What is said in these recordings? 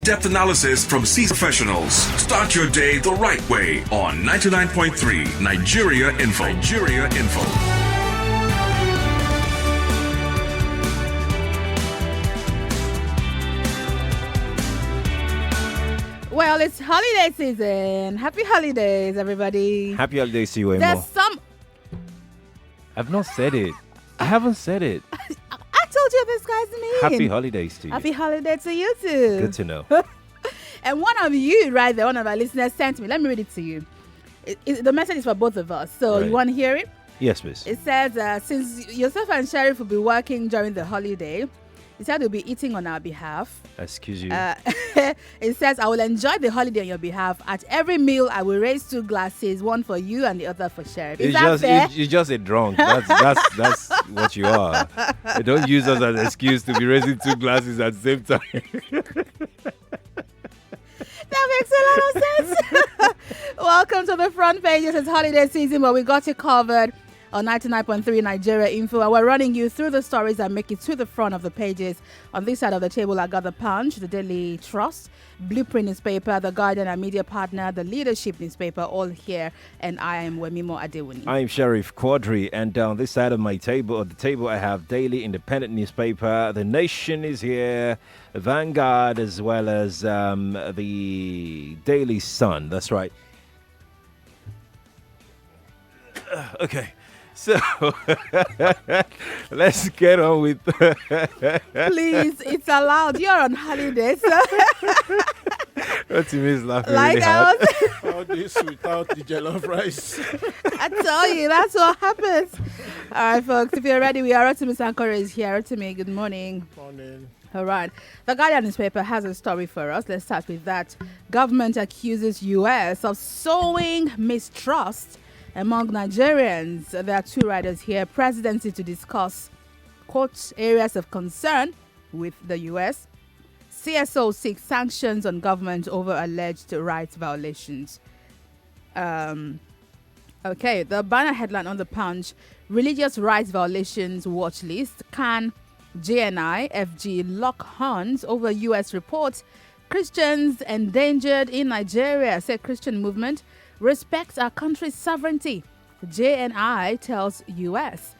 in-depth analysis from seasoned professionals. Start your day the right way on 99.3 Nigeria Info. Nigeria Info. Well, it's holiday season. Happy holidays, everybody. Happy holidays to you, Wemimo. There's some... I've not said it. I haven't said it. I told you this guy's name. Happy holidays to you. Happy holiday to you too. Good to know. And one of you right there, one of our listeners sent me. Let me read it to you. The message is for both of us. So you want to hear it? Yes, please. It says, since yourself and Sheriff will be working during the holiday, he said he'll be eating on our behalf. Excuse you. It says, I will enjoy the holiday on your behalf. At every meal, I will raise 2 glasses, one for you and the other for Sheriff. Is that fair? You're just a drunk. That's what you are. Don't use us as an excuse to be raising 2 glasses at the same time. That makes a lot of sense. Welcome to the front pages. It's holiday season, but we got you covered on 99.3 Nigeria Info, and we're running you through the stories that make it to the front of the pages. On this side of the table, I got The Punch, The Daily Trust, Blueprint newspaper, The Guardian, our media partner, The Leadership newspaper, all here, and I am Wemimo Adewuni. I'm Sheriff Quadry, and on this side of my table, I have Daily Independent newspaper, The Nation is here, Vanguard, as well as the Daily Sun. That's right. Okay. So, let's get on with... Please, it's allowed. You're on holidays. Rotimi is laughing like really hard. All this without the jollof rice. I tell you, that's what happens. All right, folks, if you're ready, we are. Rotimi Sankore is here. Rotimi, good morning. Morning. All right. The Guardian newspaper has a story for us. Let's start with that. Government accuses U.S. of sowing mistrust among Nigerians. There are 2 writers here. Presidency to discuss, quote, areas of concern with the U.S. CSO seeks sanctions on government over alleged rights violations. Okay, the banner headline on The Punch, religious rights violations watch list. Can JNI, FG lock horns over U.S. report? Christians endangered in Nigeria, said Christian movement. Respects our country's sovereignty. JNI tells U.S.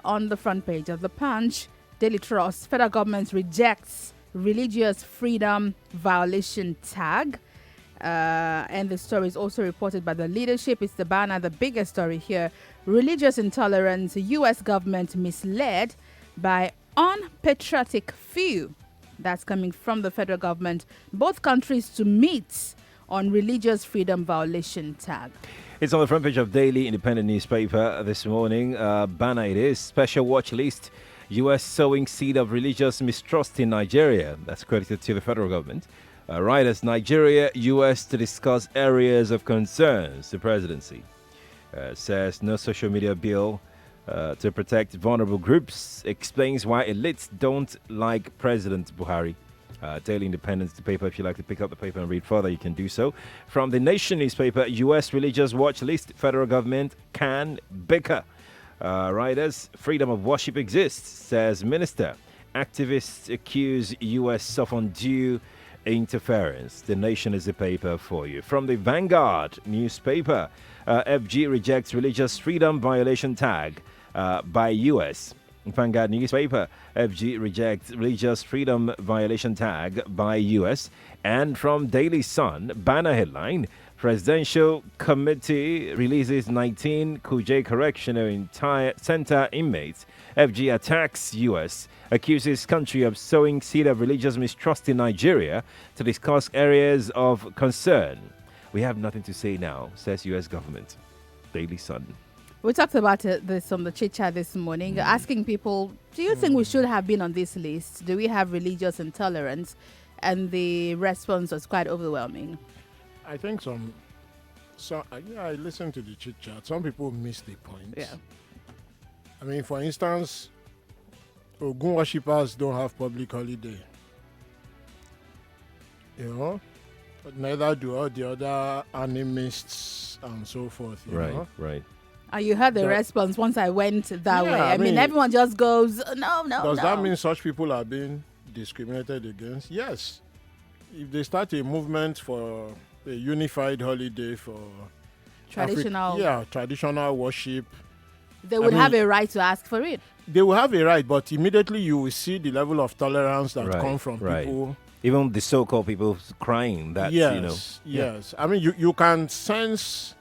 On the front page of The Punch, Daily Trust, federal government rejects religious freedom violation tag. And the story is also reported by The Leadership. It's the banner, the biggest story here. Religious intolerance, U.S. government misled by unpatriotic few. That's coming from the federal government. Both countries to meet on religious freedom violation tag. It's on the front page of Daily Independent newspaper this morning. Banner it is. Special watch list. U.S. sowing seed of religious mistrust in Nigeria. That's credited to the federal government. Writers, Nigeria, U.S. to discuss areas of concerns. The presidency says no social media bill to protect vulnerable groups. Explains why elites don't like President Buhari. Daily Independence, the paper. If you'd like to pick up the paper and read further, you can do so. From the Nation newspaper, U.S. religious watch list. Federal government can bicker. Writers, freedom of worship exists, says minister. Activists accuse U.S. of undue interference. The Nation is the paper for you. From the Vanguard newspaper, FG rejects religious freedom violation tag by U.S. Vanguard newspaper, FG rejects religious freedom violation tag by U.S. And from Daily Sun, banner headline, Presidential Committee releases 19 Kuje Correctional Center inmates. FG attacks U.S., accuses country of sowing seed of religious mistrust in Nigeria to discuss areas of concern. We have nothing to say now, says U.S. government. Daily Sun. We talked about this on the chit chat this morning, asking people, do you think we should have been on this list? Do we have religious intolerance? And the response was quite overwhelming. I think I listened to the chit chat. Some people miss the point. Yeah. I mean, for instance, Ogun worshippers don't have public holiday. You know? But neither do all the other animists and so forth. You know? Right. And you heard the response once I went that way. I mean, everyone just goes, no. Does that mean such people are being discriminated against? Yes. if they start a movement for a unified holiday for traditional worship, they would have a right to ask for it. They will have a right, but immediately you will see the level of tolerance that come from people. Even the so-called people crying that, yes. I mean, you can sense.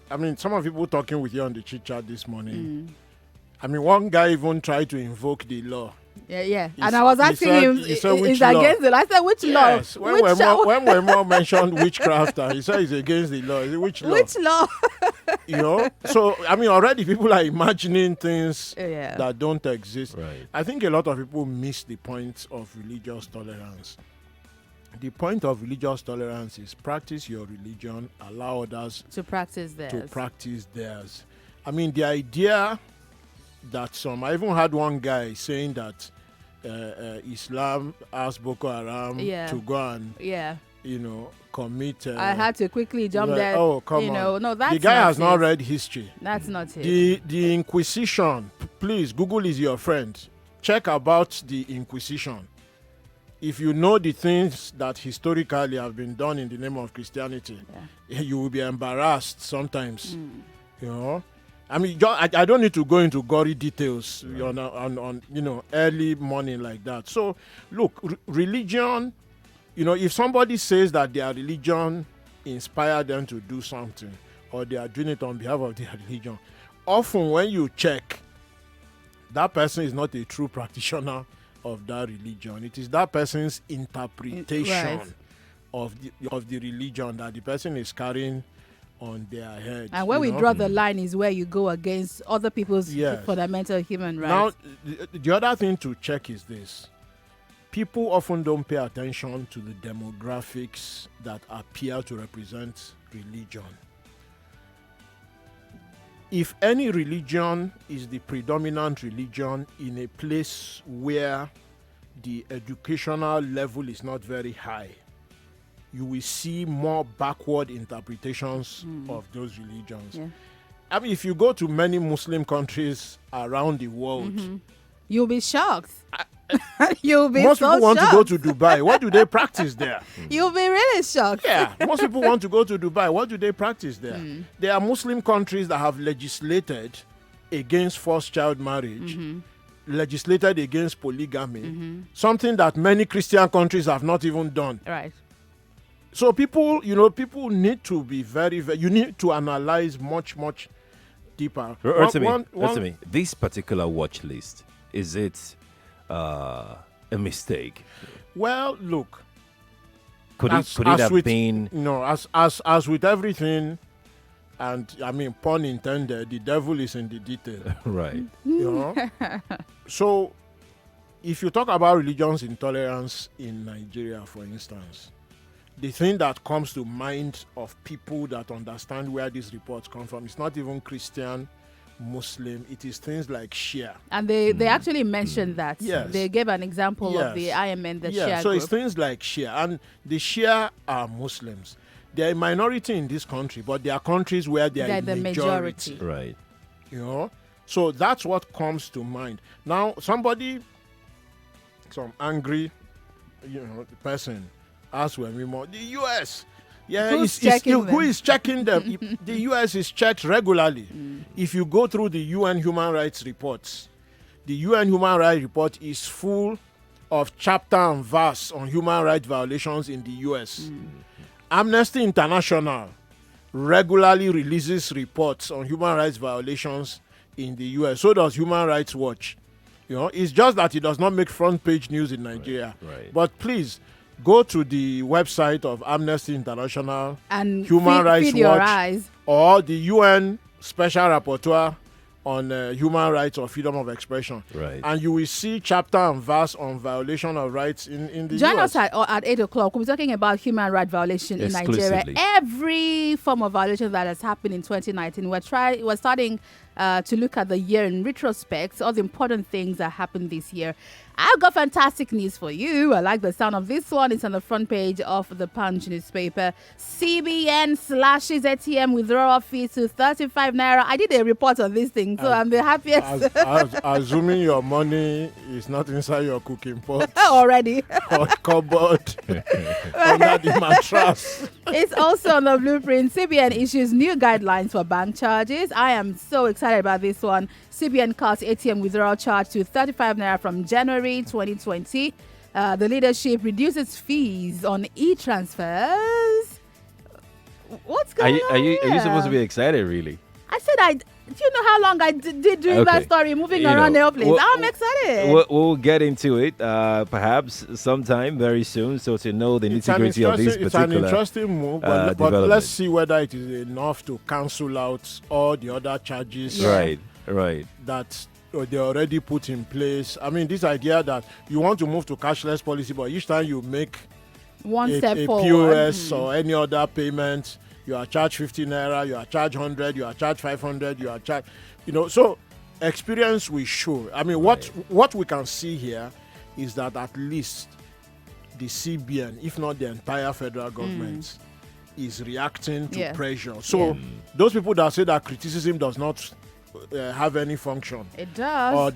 I mean, some of people talking with you on the chit chat this morning. I mean, one guy even tried to invoke the law. Yeah. And I was asking him, is against the law? I said, which law? When Wemimo mentioned witchcraft, he said it's against the law. Which law? Which law? So, I mean, already people are imagining things that don't exist. Right. I think a lot of people miss the point of religious tolerance. The point of religious tolerance is practice your religion, allow others to practice theirs. I mean, the idea that I even had one guy saying that Islam asked Boko Haram to go and, commit. I had to quickly jump there. Oh, come on. No, that's the guy not has it. not read history. That's not it. The Inquisition, please, Google is your friend. Check about the Inquisition. If you know the things that historically have been done in the name of Christianity, you will be embarrassed sometimes. I mean, I don't need to go into gory details on early morning like that. So, look, religion, if somebody says that their religion inspired them to do something, or they are doing it on behalf of their religion, often when you check, that person is not a true practitioner of that religion. It is that person's interpretation of the religion that the person is carrying on their head. And where we draw the line is where you go against other people's fundamental human rights. Now, the other thing to check is this. People often don't pay attention to the demographics that appear to represent religion. If any religion is the predominant religion in a place where the educational level is not very high, you will see more backward interpretations of those religions. Yeah. I mean, if you go to many Muslim countries around the world, you'll be shocked. You'll be most so people want shocked. to go to Dubai. What do they practice there? You'll be really shocked. Yeah, most people want to go to Dubai. What do they practice there? There are Muslim countries that have legislated against forced child marriage, legislated against polygamy, something that many Christian countries have not even done. Right. So people need to be very, very, you need to analyze much, much deeper. Rotimi, this particular watch list, is it a mistake? Well, look. Could it have been? No, as with everything, and I mean, pun intended, the devil is in the detail. Right. So, if you talk about religious intolerance in Nigeria, for instance, the thing that comes to mind of people that understand where these reports come from, it's not even Christian, Muslim, it is things like Shia. And they actually mentioned that. Yes. They gave an example of the IMN, the Shia so group. it's things like Shia. And the Shia are Muslims. They're a minority in this country, but there are countries where they're the majority. Right. So that's what comes to mind. Now, some angry, person asked Wemimo, the U.S., who is checking them? The U.S. is checked regularly. If you go through the UN human rights reports, the UN human rights report is full of chapter and verse on human rights violations in the U.S. Amnesty International regularly releases reports on human rights violations in the U.S. So does Human Rights Watch. It's just that it does not make front page news in Nigeria. Right. But please, go to the website of Amnesty International and Human Rights Watch or the UN Special Rapporteur on human rights or freedom of expression. Right. And you will see chapter and verse on violation of rights in the Join US. us at 8 o'clock. We'll be talking about human rights violation in Nigeria. Every form of violation that has happened in 2019. We're starting to look at the year in retrospect, all the important things that happened this year. I've got fantastic news for you. I like the sound of this one. It's on the front page of the Punch newspaper. CBN slashes ATM withdrawal fees to 35 naira. I did a report on this thing, so I'm the happiest. Assuming your money is not inside your cooking pot Already. or cupboard under the mattress. It's also on the blueprint. CBN issues new guidelines for bank charges. I am so excited about this one. CBN cuts ATM withdrawal charge to 35 naira from January 2020. The leadership reduces fees on e-transfers. What's going on Are you here? supposed to be excited, really? I said do you know how long I did during that story, moving around the place? I'm excited. We'll get into it perhaps sometime very soon, so to know the nitty-gritty of this particular It's an interesting move, but let's see whether it is enough to cancel out all the other charges. Right. That they already put in place. I mean, this idea that you want to move to cashless policy, but each time you make one a step forward, POS or any other payment, you are charged 50 naira, you are charged 100, you are charged 500, you are charged, so experience will show. I mean, what we can see here is that at least the CBN, if not the entire federal government, is reacting to pressure. So those people that say that criticism does not have any function, it does.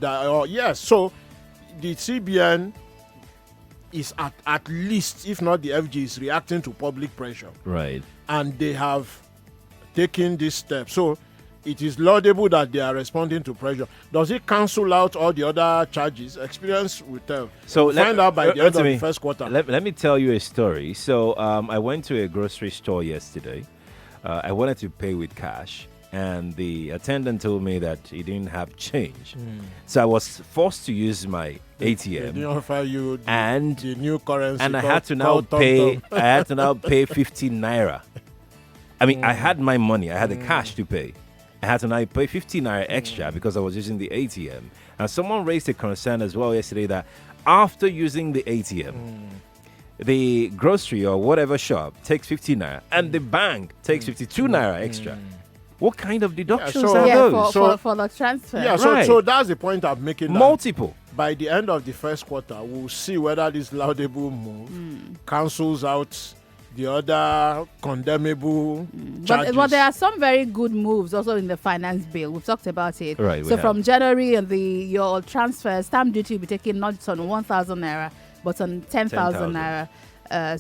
So the CBN is at least, if not the FG, is reacting to public pressure. Right. And they have taken this step. So it is laudable that they are responding to pressure. Does it cancel out all the other charges? Experience will tell. So we'll find out by the end of the first quarter. Let me tell you a story. So I went to a grocery store yesterday. I wanted to pay with cash, and the attendant told me that he didn't have change. So I was forced to use my ATM. They didn't offer you the new currency. And I had to now pay. I had to now pay 15 naira. I mean, I had my money. I had the cash to pay. I had to now pay 15 naira extra because I was using the ATM. And someone raised a concern as well yesterday that after using the ATM, the grocery or whatever shop takes 15 naira and the bank takes 52 naira extra. What kind of deductions are those? For the transfer. Yeah, so that's the point I'm making. Multiple. By the end of the first quarter, we'll see whether this laudable move cancels out the other condemnable charges. But there are some very good moves also in the finance bill. We've talked about it. Right. So from January, your transfer stamp duty will be taken not on 1,000 naira, but on 10,000 naira.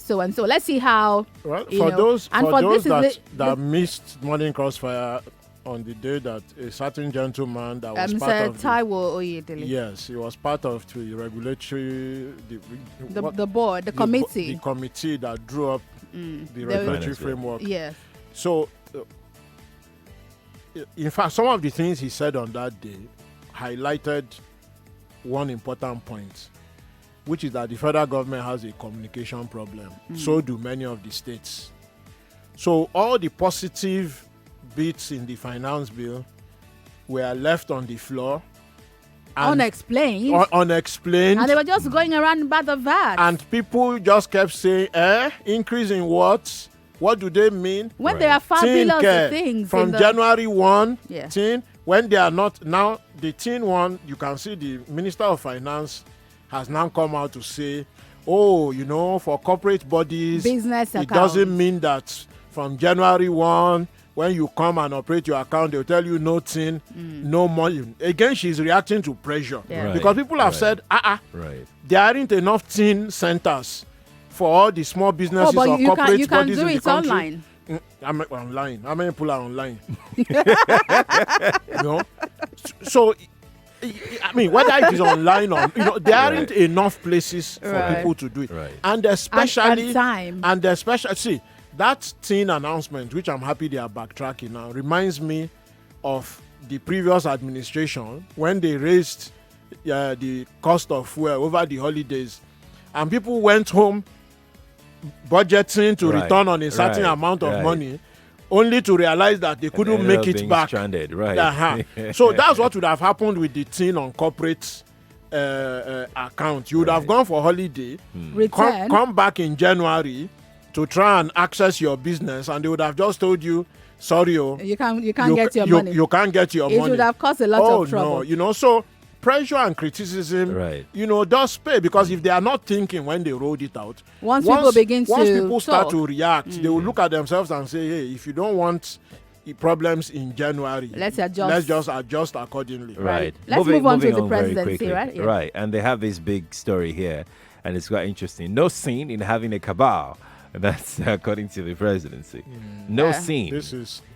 So let's see how. Well, for those that missed Morning Crossfire on the day that a certain gentleman that was part of Taiwo Oyedele. Yes, he was part of the regulatory the board, the committee. The committee that drew up the regulatory framework. Yes. So, in fact, some of the things he said on that day highlighted one important point, which is that the federal government has a communication problem. So do many of the states. So all the positive bits in the finance bill were left on the floor. Unexplained. Unexplained. And they were just going around about the VAT. And people just kept saying, increase in what? What do they mean? When there are fabulous things. From January 1, yeah. When they are not, now the teen one, you can see the Minister of Finance has now come out to say, for corporate bodies, business it doesn't mean that from January 1, when you come and operate your account, they'll tell you nothing, no money. Again, she's reacting to pressure. Yeah. Right. Because people have said, there aren't enough teen centers for all the small businesses or corporate bodies in the country. You can do it online. I'm online. How many people are online? So, I mean, whether it is online or, there aren't enough places for people to do it. Right. And especially, time. See, that teen announcement, which I'm happy they are backtracking now, reminds me of the previous administration when they raised the cost of fuel over the holidays. And people went home budgeting to return on a certain amount of money, only to realize that they couldn't make it back. Stranded, right. So that's what would have happened with the teen on corporate account. You would have gone for holiday, come back in January, to try and access your business, and they would have just told you, sorry, you can't get your money. You can't get your money. It would have caused a lot of trouble. No, so pressure and criticism, does pay, because if they are not thinking when they rolled it out, once people start to react, they will look at themselves and say, hey, if you don't want problems in January, let's just adjust accordingly. Right. Let's move on to the presidency, right? Yeah. Right. And they have this big story here, and it's quite interesting. No sin in having a cabal. That's according to the presidency. No sin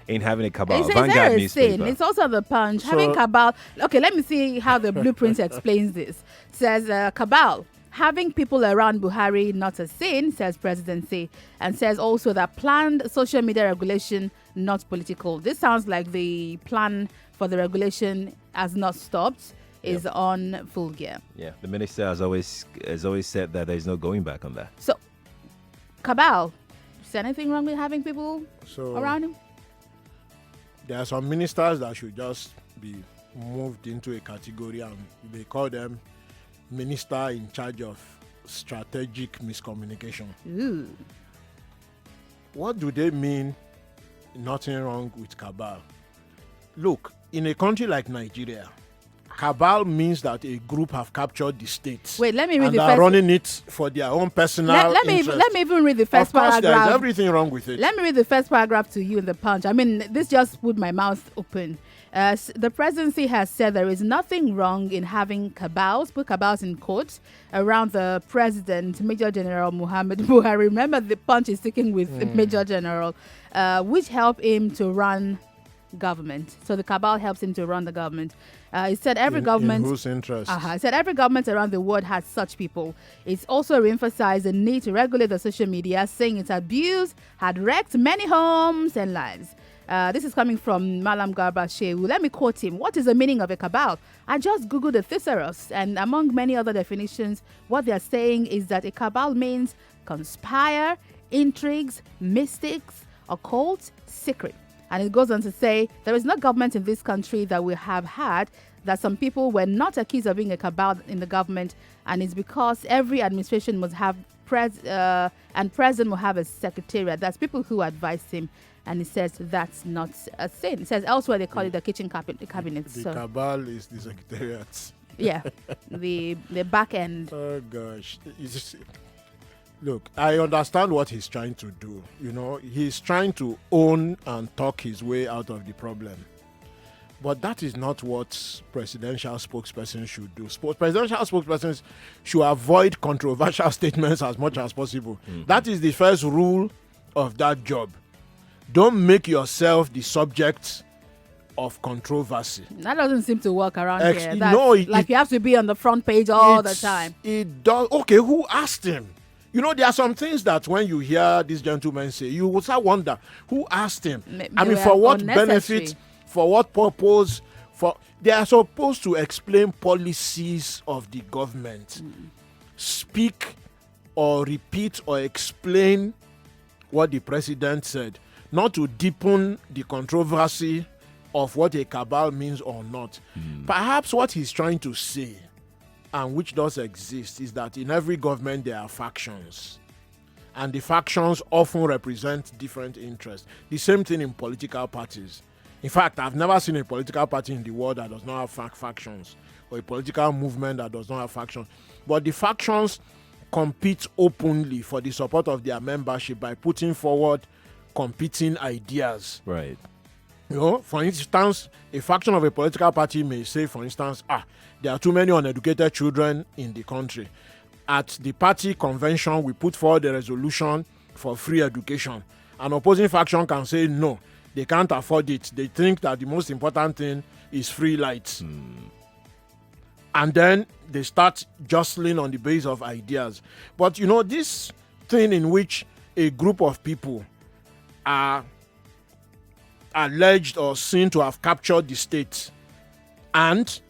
in having a cabal. Vanguard newspaper. It's also the Punch. Having cabal. Okay, let me see how the blueprint explains this. Says cabal. Having people around Buhari not a sin, says presidency, and says also that planned social media regulation not political. This sounds like the plan for the regulation has not stopped, is on full gear. Yeah, the minister has always said that there is no going back on that. So, cabal, is there anything wrong with having people around him? There are some ministers that should just be moved into a category, and they call them minister in charge of strategic miscommunication. Ooh. What do they mean? Nothing wrong with cabal. Look, in a country like Nigeria, cabal means that a group have captured the state. Wait, let me read and are running it for their own personal interest. Let me even read the first paragraph. Of course, there is everything wrong with it. Let me read the first paragraph to you in the Punch. I mean, this just put my mouth open. The presidency has said there is nothing wrong in having cabals, put cabals in quotes, around the president, Major General Muhammad Buhari. Remember, the Punch is sticking with the Major General, which help him to run government. So the cabal helps him to run the government. He said every government... In whose interest? He said every government around the world has such people. It's also re-emphasized the need to regulate the social media, saying its abuse had wrecked many homes and lives. This is coming from Malam Garba Shehu. Let me quote him. What is the meaning of a cabal? I just Googled a thesaurus, and among many other definitions, what they're saying is that a cabal means conspire, intrigues, mystics, occult, secret. And it goes on to say, there is no government in this country that we have had that some people were not accused of being a cabal in the government, and it's because every administration must have and president will have a secretariat. That's people who advise him. And he says that's not a sin. It says elsewhere they call it the kitchen cabinet. The cabal is the secretariat. Yeah, the back end. Oh gosh. Look, I understand what he's trying to do. You know, he's trying to own and talk his way out of the problem. But that is not what presidential spokespersons should do. Presidential spokespersons should avoid controversial statements as much as possible. That is the first rule of that job. Don't make yourself the subject of controversy. That doesn't seem to work around here. You have to be on the front page all the time. It does. Okay, who asked him? You know, there are some things that when you hear this gentleman say, you will start wonder, who asked him? For what benefit? For what purpose? They are supposed to explain policies of the government. Speak or repeat or explain what the president said. Not to deepen the controversy of what a cabal means or not. Perhaps what he's trying to say, and which does exist, is that in every government there are factions. And the factions often represent different interests. The same thing in political parties. In fact, I've never seen a political party in the world that does not have factions, or a political movement that does not have factions. But the factions compete openly for the support of their membership by putting forward competing ideas. Right. You know, for instance, a faction of a political party may say, for instance, there are too many uneducated children in the country. At the party convention, we put forward a resolution for free education. An opposing faction can say no, they can't afford it. They think that the most important thing is free lights. And then they start jostling on the basis of ideas. But you know, this thing in which a group of people are alleged or seen to have captured the state and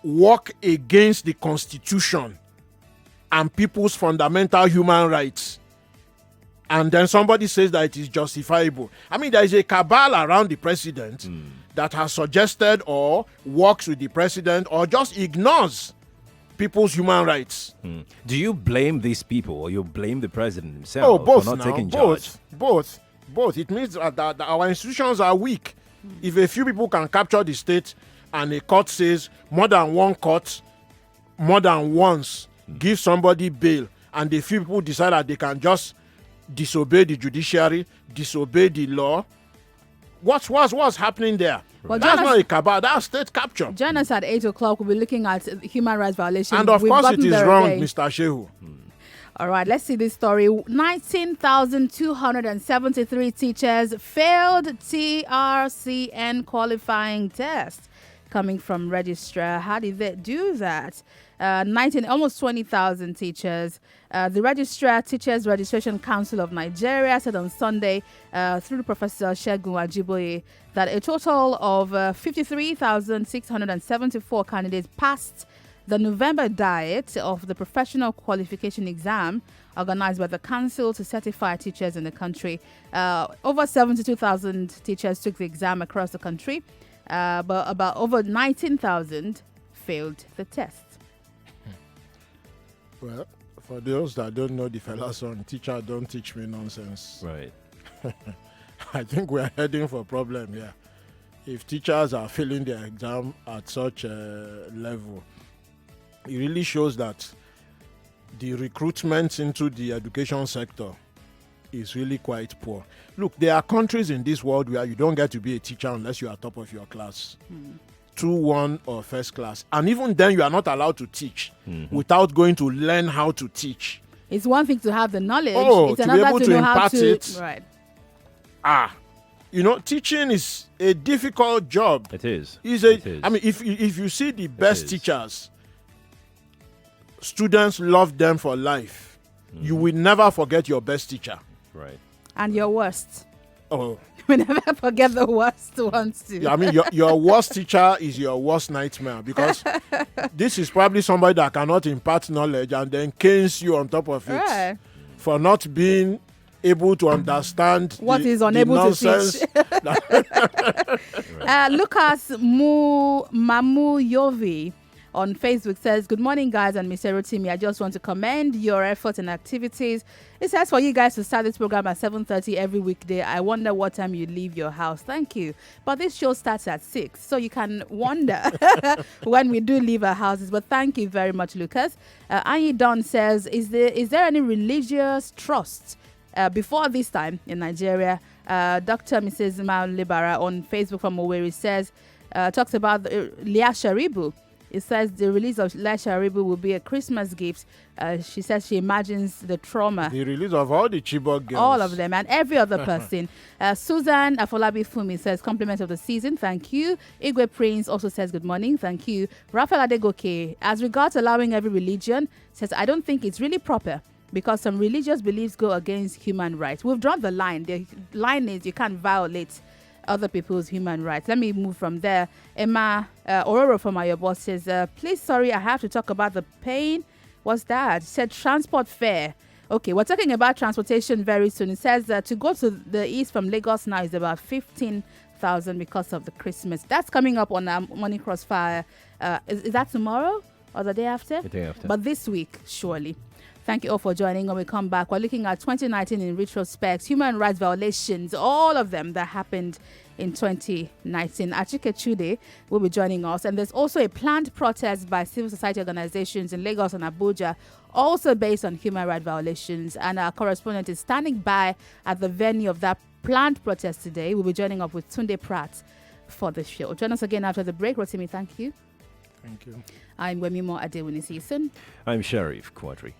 work against the Constitution and people's fundamental human rights, and then somebody says that it is justifiable. I mean, there is a cabal around the president that has suggested or works with the president or just ignores people's human rights. Do you blame these people or you blame the president Oh, himself both for not now. taking charge? Both. It means that our institutions are weak. If a few people can capture the state and a court says more than one court, more than once, give somebody bail, and the few people decide that they can just disobey the judiciary, disobey the law, what's happening there? Well, That's not a cabal, that's state capture. Join us at 8 o'clock. We'll be looking at human rights violations. And of We've course it gotten is there wrong, again. Mr. Shehu. All right, let's see this story. 19,273 teachers failed TRCN qualifying test. Coming from registrar. How did they do that? Almost 20,000 teachers. The Registrar Teachers Registration Council of Nigeria said on Sunday through Professor Segun Ajiboye that a total of 53,674 candidates passed the November diet of the professional qualification exam organized by the council to certify teachers in the country. Over 72,000 teachers took the exam across the country, but about over 19,000 failed the test. Well, for those that don't know the fella song, teacher don't teach me nonsense. Right. I think we're heading for a problem here. If teachers are failing their exam at such a level, it really shows that the recruitment into the education sector is really quite poor. Look, there are countries in this world where you don't get to be a teacher unless you are top of your class. 2-1 or first class. And even then, you are not allowed to teach without going to learn how to teach. It's one thing to have the knowledge. Oh, it's to be another able to to know how impart to. it. Right. Teaching is a difficult job. It is. It is. I mean, if you see the best teachers, students love them for life. You will never forget your best teacher. Right. And your worst. Oh. We never forget the worst ones too. Yeah, I mean, your worst teacher is your worst nightmare, because this is probably somebody that cannot impart knowledge and then canes you on top of it Right. for not being able to understand What the, is the unable to nonsense. teach. Lucas Mamu Yovi on Facebook says, "Good morning, guys, and Mr. Rotimi. I just want to commend your efforts and activities. It says for you guys to start this program at 7:30 every weekday. I wonder what time you leave your house. Thank you. But this show starts at 6, so you can wonder when we do leave our houses. But thank you very much, Lucas." Anyi Don says, "Is there any religious trust before this time in Nigeria?" Dr. Mrs. Libara on Facebook from Owerri says, talks about Leah Sharibu. It says the release of Leah Sharibu will be a Christmas gift. She says she imagines the trauma. The release of all the Chibok girls. All of them and every other person. Susan Afolabi Fumi says, compliment of the season. Thank you. Igwe Prince also says, good morning. Thank you. Rafael Adegoke, as regards allowing every religion, says, I don't think it's really proper, because some religious beliefs go against human rights. We've drawn the line. The line is you can't violate other people's human rights. Let me move from there. Emma Ororo from your boss says, please, sorry, I have to talk about the pain. What's that? She said transport fare. Okay, we're talking about transportation very soon. It says to go to the east from Lagos now is about 15,000 because of the Christmas. That's coming up on Morning Crossfire. Is that tomorrow or the day after? The day after. But this week, surely. Thank you all for joining. When we come back, we're looking at 2019 in retrospect, human rights violations, all of them that happened in 2019. Achike Chude will be joining us. And there's also a planned protest by civil society organizations in Lagos and Abuja, also based on human rights violations. And our correspondent is standing by at the venue of that planned protest today. We'll be joining up with Tunde Pratt for the show. Join us again after the break. Rotimi, thank you. Thank you. I'm Wemimo Adewuni. See you soon. I'm Sheriff Quadry.